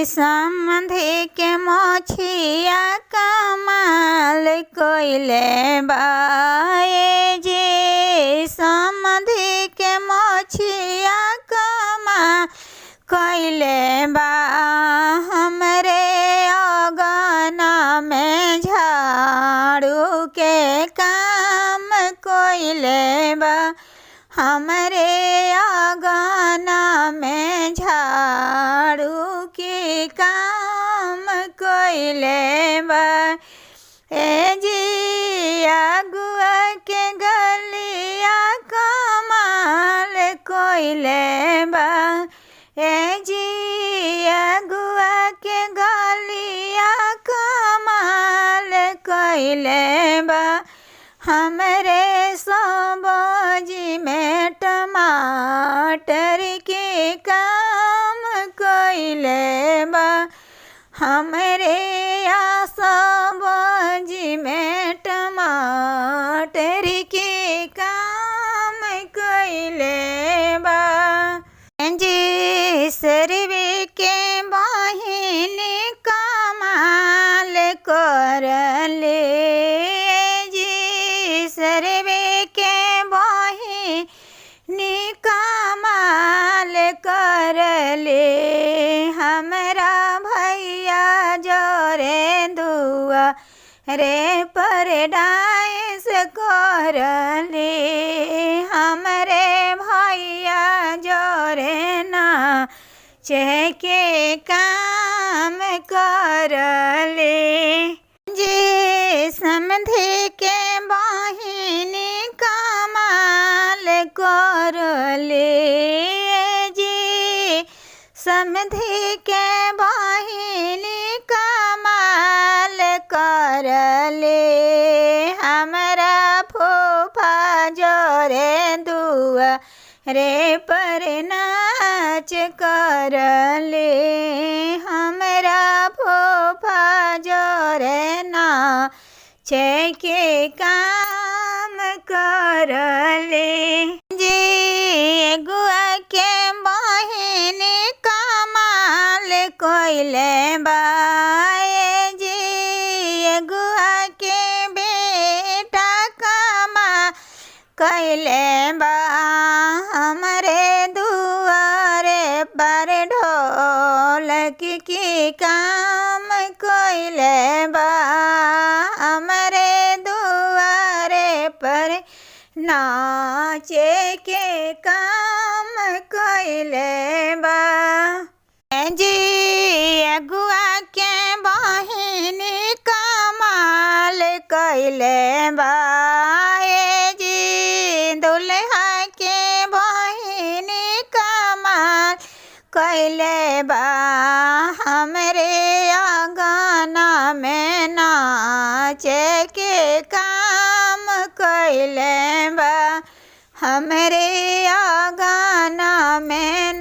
समधि के मोछिया कमाल कोइले बाए जी समधि के मोछिया कमाल कोइले बा हमरे अगना में झाड़ू के काम कोइले बा हमरे अगना में झाड़ू के काम कोइले बा ए जी अगुआ के गलिया कमाल कोइले बा ए जी अगुआ के गलिया कमाल कोइले बा हमरे सब्जी में टमाटर के काम कोइले बा हमरे सब्जी में टमाटर के काम कोइले बा जी सरवे के बहिन कमाल करले सरवे के बहिन कमाल करले हमरा भैया जोरे दुआ रे पर डांस करले हमरे भैया जोरे नाचे के काम करले जी समधि के बहिन कमाल करले जी समधि के बहिन कमाल करले हमरा फूफा जोरे दुआ रे पर नाच करले हमरा फूफा जोरे नाचे के काम करले जी अगुआ के बहिन कमाल कोइले बाए जी अगुआ के बेटा कमाल कोइले बा हमरे दुआरे पर ढोलक की काम कोइले बा हमरे दुआरे पर नाचे के काम कोइले बा जी अगुआ के बहिन कमाल कोइले बा जी दुल्हा के बहिन कमाल कोइले बा हमरे अगना में नाचे के काम कोइले बा हमरे अगना में